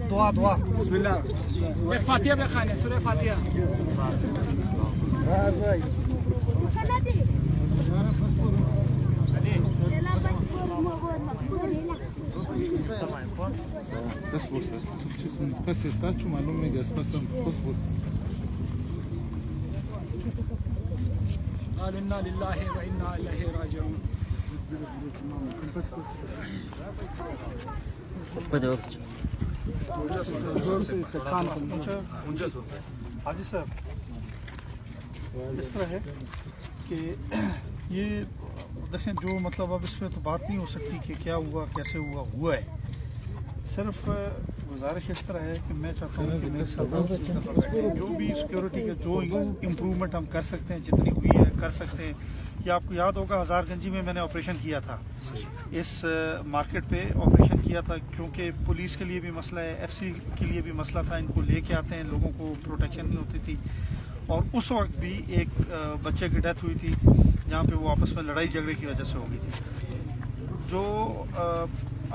دعا دعا بسم الله. یک فاتحه بخوانید، سوره فاتحه. بس فرصة بس استاذ معلوم من بس اصبر قال انا لله وانا اليه راجعون. زور سے اس کا کان حاجی صاحب اس طرح ہے کہ یہ دیکھیں جو مطلب اب اس پہ تو بات نہیں ہو سکتی کہ کیا ہوا کیسے ہوا ہے. صرف گزارش اس طرح ہے کہ میں چاہتا ہوں کہ میرے ساتھ جو بھی سیکورٹی کے جو امپرومنٹ ہم کر سکتے ہیں جتنی ہوئی ہے کر سکتے ہیں. یہ آپ کو یاد ہوگا ہزار گنجی میں نے آپریشن کیا تھا, اس مارکیٹ پہ آپریشن کیا تھا کیونکہ پولیس کے لیے بھی مسئلہ ہے, ایف سی کے لیے بھی مسئلہ تھا. ان کو لے کے آتے ہیں, لوگوں کو پروٹیکشن نہیں ہوتی تھی. اور اس وقت بھی ایک بچے کی ڈیتھ ہوئی تھی جہاں پہ وہ آپس میں لڑائی جھگڑے کی وجہ سے ہو گئی تھی. جو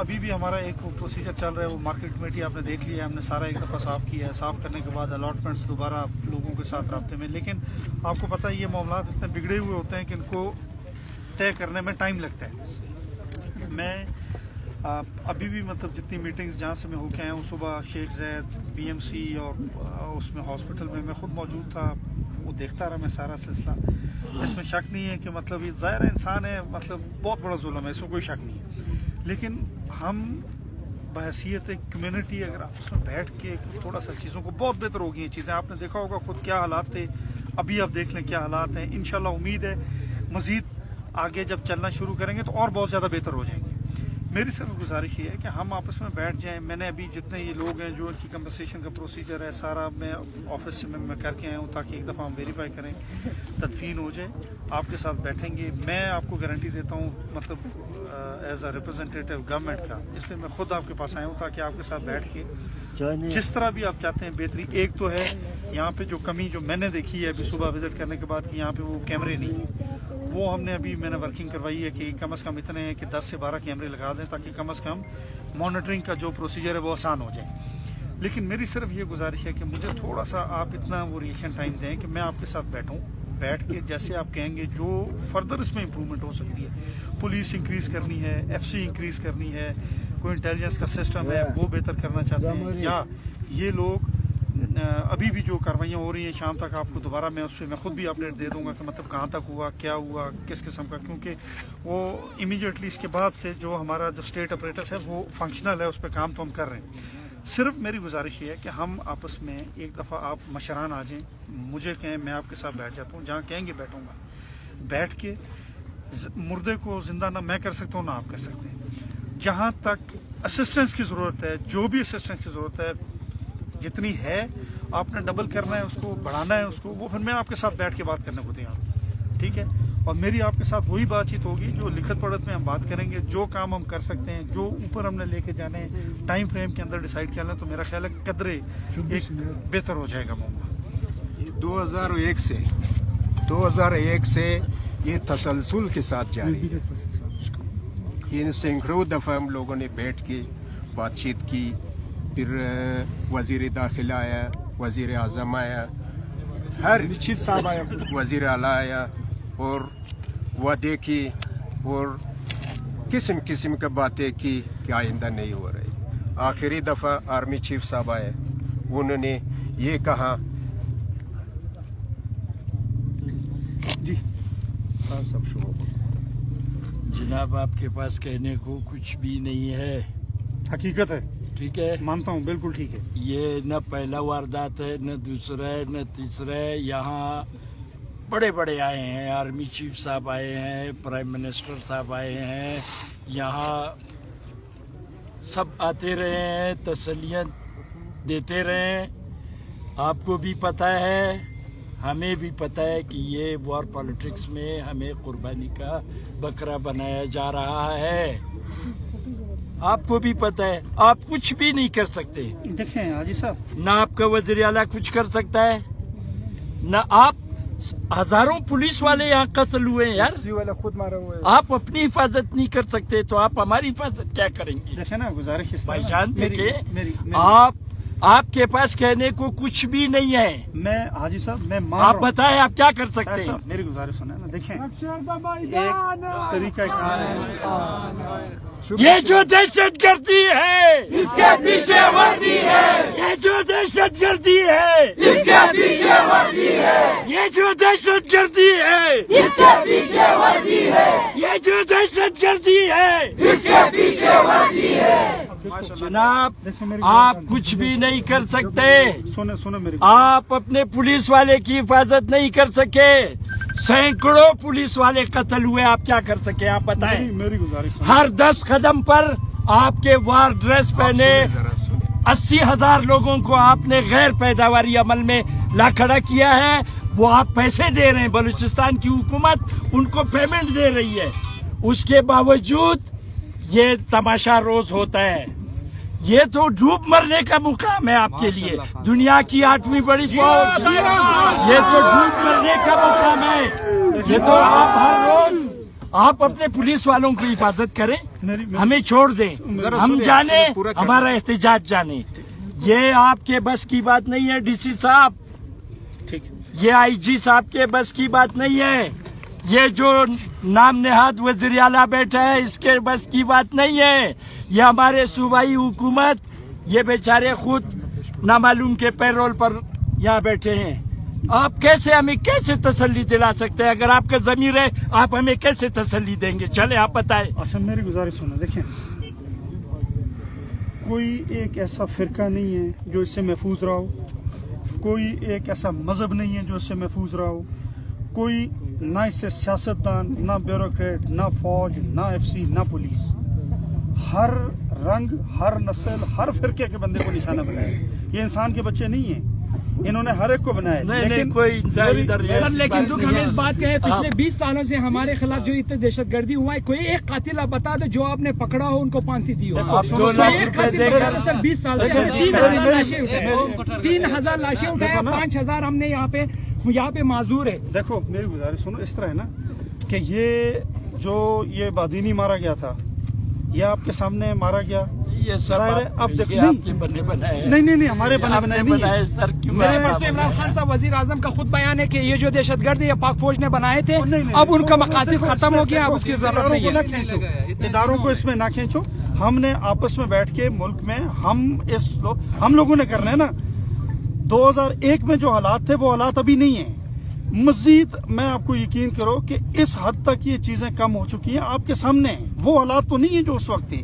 ابھی بھی ہمارا ایک پروسیجر چل رہا ہے وہ مارکیٹ کمیٹی آپ نے دیکھ لیا ہے, ہم نے سارا ایک دفعہ صاف کیا ہے. صاف کرنے کے بعد الاٹمنٹس دوبارہ لوگوں کے ساتھ رابطے میں. لیکن آپ کو پتہ ہے یہ معاملات اتنے بگڑے ہوئے ہوتے ہیں کہ ان کو طے کرنے میں ٹائم لگتا ہے. میں ابھی بھی مطلب جتنی میٹنگز جہاں سے میں ہو کے آیا ہوں, صبح شیخ زید, بی ایم سی اور اس میں ہاسپٹل میں خود موجود تھا, وہ دیکھتا رہا میں سارا سلسلہ. اس میں شک نہیں ہے کہ مطلب یہ ظاہر انسان ہے, مطلب بہت بڑا ظلم ہے, اس میں کوئی شک نہیں ہے. لیکن ہم بحیثیت کمیونٹی اگر آپس میں بیٹھ کے تھوڑا سا چیزوں کو, بہت بہتر ہو گئی ہیں چیزیں. آپ نے دیکھا ہوگا خود کیا حالات تھے, ابھی آپ دیکھ لیں کیا حالات ہیں. انشاءاللہ امید ہے مزید آگے جب چلنا شروع کریں گے تو اور بہت زیادہ بہتر ہو جائیں گے. میری صرف گزارش یہ ہے کہ ہم آپس میں بیٹھ جائیں. میں نے ابھی جتنے یہ لوگ ہیں جو ان کی کمپنسیشن کا پروسیجر ہے سارا میں آفس سے میں کر کے آیا ہوں تاکہ ایک دفعہ ہم ویریفائی کریں, تدفین ہو جائے. آپ کے ساتھ بیٹھیں گے. میں آپ کو گارنٹی دیتا ہوں مطلب ایز اے ریپرزینٹیٹیو گورنمنٹ کا, اس لیے میں خود آپ کے پاس آیا ہوں تاکہ آپ کے ساتھ بیٹھ کے جس طرح بھی آپ چاہتے ہیں بہتری. ایک تو ہے یہاں پہ جو کمی جو میں نے دیکھی ہے ابھی صبح وزٹ کرنے کے بعد کہ یہاں پہ وہ کیمرے نہیں ہیں, وہ ہم نے ابھی میں نے ورکنگ کروائی ہے کہ کم از کم اتنے ہیں کہ 10 سے 12 کیمرے لگا دیں تاکہ کم از کم مانیٹرنگ کا جو پروسیجر ہے وہ آسان ہو جائے. لیکن میری صرف یہ گزارش ہے کہ مجھے تھوڑا سا آپ اتنا وہ ریئیکشن ٹائم دیں کہ میں آپ کے ساتھ بیٹھوں, بیٹھ کے جیسے آپ کہیں گے جو فردر اس میں امپرومنٹ ہو سکتی ہے. پولیس انکریز کرنی ہے, ایف سی انکریز کرنی ہے, کوئی انٹیلیجنس کا سسٹم ہے وہ بہتر کرنا چاہتے ہیں, یا یہ لوگ ابھی بھی جو کاروائیاں ہو رہی ہیں شام تک آپ کو دوبارہ میں اس پہ میں خود بھی اپڈیٹ دے دوں گا کہ مطلب کہاں تک ہوا, کیا ہوا, کس قسم کا. کیونکہ وہ امیڈیٹلی اس کے بعد سے جو ہمارا جو اسٹیٹ اپریٹس ہے وہ فنکشنل ہے, اس پہ کام تو ہم کر رہے ہیں. صرف میری گزارش یہ ہے کہ ہم آپس میں ایک دفعہ آپ مشران آ جائیں, مجھے کہیں, میں آپ کے ساتھ بیٹھ جاتا ہوں. جہاں کہیں گے بیٹھوں گا, بیٹھ کے مردے کو زندہ نہ میں کر سکتا ہوں نہ آپ کر سکتے ہیں. جہاں تک اسسٹنس کی ضرورت ہے, جو بھی اسسٹنس کی ضرورت ہے جتنی ہے آپ نے ڈبل کرنا ہے, اس کو بڑھانا ہے اس کو, وہ پھر میں آپ کے ساتھ بیٹھ کے بات کرنے کو تیار ہوں. ٹھیک ہے, اور میری آپ کے ساتھ وہی بات چیت ہوگی جو لکھت پڑھت میں ہم بات کریں گے. جو کام ہم کر سکتے ہیں, جو اوپر ہم نے لے کے جانے ہیں, ٹائم فریم کے اندر ڈیسائیڈ کر لیں تو میرا خیال ہے قدرے ایک بہتر ہو جائے گا معاملہ. 2001 سے یہ تسلسل کے ساتھ جاری ہے. یہ سینکڑوں دفعہ ہم لوگوں نے بیٹھ کے بات چیت کی. پھر وزیر داخلہ آیا, وزیر اعظم آیا, ہر صاحب آیا, وزیر اعلیٰ آیا, اور وعدے کی اور قسم قسم کا باتیں کی کہ آئندہ نہیں ہو رہی. آخری دفعہ آرمی چیف صاحب آئے, انہوں نے یہ کہا جی سب شروع. جناب آپ کے پاس کہنے کو کچھ بھی نہیں ہے, حقیقت ہے, ٹھیک ہے, مانتا ہوں, بالکل ٹھیک ہے. یہ نہ پہلا واردات ہے, نہ دوسرا ہے, نہ تیسرا ہے. یہاں بڑے بڑے آئے ہیں, آرمی چیف صاحب آئے ہیں, پرائم منسٹر صاحب آئے ہیں, یہاں سب آتے رہے ہیں, تسلیاں دیتے رہے ہیں. آپ کو بھی پتہ ہے हमें भी पता है कि ये वॉर पॉलिटिक्स में हमें कुर्बानी का बकरा बनाया जा रहा है। आपको भी पता है, आप कुछ भी नहीं कर सकते। देखें हाजी साहब, ना आपका वज़ीर आला कुछ कर सकता है, ना आप। हजारों पुलिस वाले यहाँ कत्ल हुए हैं यार, वाला खुद मारा हुआ है। आप अपनी हिफाजत नहीं कर सकते तो आप हमारी हिफाजत क्या करेंगे? देखें ना, गुजारिश इस तरह ना, भाईजान देखिए, मेरी- आपके पास कहने को कुछ भी नहीं है। मैं हाजी साहब, मैं मान आप रहा हूं। बताएं आप क्या कर सकते हैं? साहब, मेरी गुजारिश सुने ना, देखें एक तरीका ये जो दहशत गर्दी है, इसके पीछे वर्दी है। ये जो दहशत गर्दी है, इसके पीछे वर्दी है। ये जो दहशत गर्दी है, इसके पीछे वर्दी है। ये जो दहशत गर्दी है, इसके पीछे वर्दी है। जनाब, आप कुछ भी नहीं कर सकते। सुने मेरी आप अपने पुलिस वाले की हिफाजत नहीं कर सके। सैकड़ों पुलिस वाले कत्ल हुए, आप क्या कर सके? आप बताएं। मेरी गुजारिश सुने। हर 10 कदम पर आपके वार ड्रेस पहने जरा सुने। 80,000 लोगों को आपने गैर पैदावारी अमल में ला खड़ा किया है। वो आप पैसे दे रहे हैं, बलूचिस्तान की हुकूमत उनको पेमेंट दे रही है। उसके बावजूद ये तमाशा रोज होता है। ये तो डूब मरने का मुकाम है आपके लिए। दुनिया की 8वीं बड़ी फौज, ये तो डूब मरने का मुकाम है। ये तो आप हर रोज आप अपने पुलिस वालों की हिफाजत करें, हमें छोड़ दें, जरा हम सुनिए, जाने, पूरा करें। हमारा एहतजाज जाने। ये आपके बस की बात नहीं है डीसी साहब, ठीक, ये आईजी साहब के बस की बात नहीं है। ये जो नाम नेहाद वज़ीर आला बैठा है, इसके बस की बात नहीं है। ये हमारे सूबाई हुकूमत, ये बेचारे खुद नामालूम के पैरोल पर यहाँ बैठे हैं। आप कैसे हमें कैसे तसल्ली दिला सकते हैं? अगर आपका ज़मीर है, आप हमें कैसे तसल्ली देंगे? चले आप बताएं। अच्छा मेरी गुजारिश सुनो, देखें कोई एक ऐसा फिरका नहीं है जो इससे महफूज रहा हो, कोई एक ऐसा मजहब नहीं है जो इससे महफूज रहा हो, कोई ना इससे सियासतदान, ना ब्यूरोक्रेट, ना फौज, ना एफसी, ना पुलिस, हर रंग, हर नस्ल, हर फिरके के बंदे को निशाना बनाया। ये इंसान के बच्चे नहीं हैं, इन्होंने हर एक को बनाया। नहीं, कोई इंसान इधर सर, लेकिन दुख हमें इस बात का है, पिछले आप- 20 सालों से हमारे खिलाफ जो इतने दहशतगर्दी हुआ है, कोई एक कातिल आप बता दो जो आपने पकड़ा हो, उनको फांसी दी हो। आप सुनो, 2 सुनो, लाख एक रुपए कातिल देकर पकड़ा सर 20 साल से देखो, 3,000 मेरी- लाशें उठाए, 3,000 लाशें उठाए, देखो ना। 5,000 हमने यहाँ पे माजूर है। देखो मेरी गुजारिश सुनो, इस तरह है ना कि ये बादीनी मारा गया था, ये आपके सामने मारा गया। ये सब जाहिर है, आप अब देखो, ये नहीं। आपके बने बनाए हैं। नहीं, हमारे बने आपने बनाए नहीं बनाए है। सर, क्यों मेरे आप- पास तो इमरान खान साहब वजीर आजम का खुद बयान है कि ये जो दहशतगर्द ये पाक फौज ने बनाए थे, नहीं, अब उनका देखो, मकासद देखो, खत्म हो गया, अब देखो, उसकी जरूरत इदारों नहीं को ना है। खींचो, इदारों को इसमें ना खींचो। हमने आपस में बैठ के मुल्क में हम लोगों ने करना है ना। 2001 में जो हालात थे वो हालात अभी नहीं है। मजीद मैं आपको यकीन करो कि इस हद तक ये चीजें कम हो चुकी हैं, आपके सामने हैं। वो हालात तो नहीं है जो उस वक्त थे,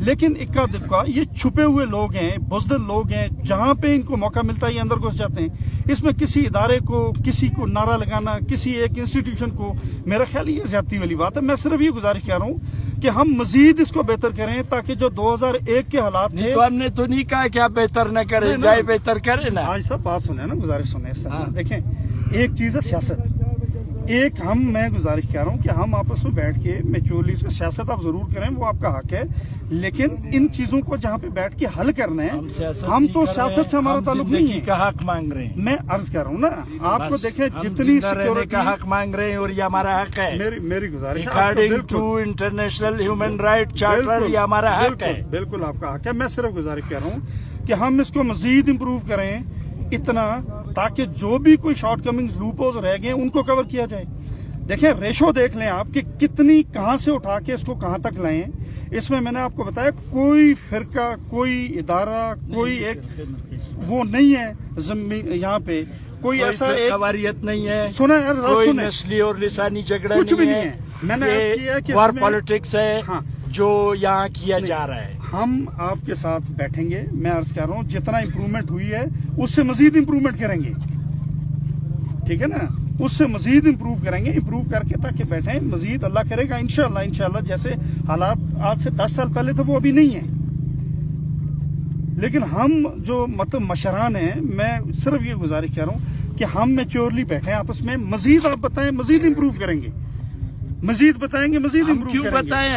लेकिन इक्का दुक्का ये छुपे हुए लोग हैं, बुज़दिल लोग हैं, जहां पे इनको मौका मिलता है ये अंदर घुस जाते हैं। इसमें किसी इदारे को, किसी को नारा लगाना, किसी एक इंस्टीट्यूशन को, मेरा ख्याल ये ज्यादती वाली बात है। मैं सिर्फ ये गुजारिश कर रहा हूँ कि हम मजीद इसको बेहतर करें, ताकि जो 2001 के हालात थे। तो हमने तो नहीं कहा कि आप बेहतर न करें, नहीं, जाए नहीं। बेहतर करें ना। आज सब बात सुने ना, गुजारिश सुने इस तरह। हाँ। देखें, एक चीज है सियासत, एक मैं गुजारिश कर रहा हूँ कि हम आपस में बैठ के मैच्योरली सियासत आप जरूर करें, वो आपका हक है, लेकिन इन चीजों को जहाँ पे बैठ के हल करना है, हम नहीं तो कर रहे सियासत हैं, से हमारा हम ताल्लुक नहीं जिंदगी है। का हक मांग रहे हैं। मैं अर्ज कर रहा हूँ ना, आपको बस, देखें हम जितनी जिंदा रहने सिक्योरिटी का हक मांग रहे हैं और ये हमारा हक है। मेरी गुजारिश है, आपका अकॉर्डिंग बिल्कुल- to international human right charter बिल्कुल, ये हमारा हक बिल्कुल, है। बिल्कुल आपका हक है। मैं सिर्फ गुजारिश कर रहा हूँ कि हम इसको मजीद इम्प्रूव करें इतना, ताकि जो भी कोई शॉर्ट कमिंग्स लूपहोल्स रह गए उनको कवर किया जाए। देखें, रेशो देख लें आप कि कितनी कहां से उठा के इसको कहां तक लाए। इसमें मैंने आपको बताया कोई फिरका, कोई इदारा, कोई एक वो नहीं है जमीन, यहाँ पे कोई ऐसा एक वारियत नहीं है, सुना यार, रात कोई सुने। नस्ली और लिसानी झगड़ा कुछ भी नहीं नहीं है। मैंने अर्ज किया कि वार इसमें- पॉलिटिक्स है हाँ। जो यहाँ किया जा रहा है। हम आपके साथ बैठेंगे। मैं अर्ज कर रहा हूँ जितना इम्प्रूवमेंट हुई है उससे मजीद इम्प्रूवमेंट करेंगे, ठीक है ना, उससे मजीद इम्प्रूव करेंगे, इम्प्रूव करके ताकि बैठे मजीद, अल्लाह करेगा इंशाल्लाह जैसे हालात आज से 10 साल पहले थे वो अभी नहीं है। लेकिन हम जो मतलब मशरान हैं, मैं सिर्फ ये गुजारिश कर रहा हूँ کہ ہم میچورلی بیٹھے ہیں آپس میں. مزید آپ بتائیں, مزید امپروو کریں گے, مزید بتائیں گے, مزید ہم امپروو کیوں کریں گے. بتائیں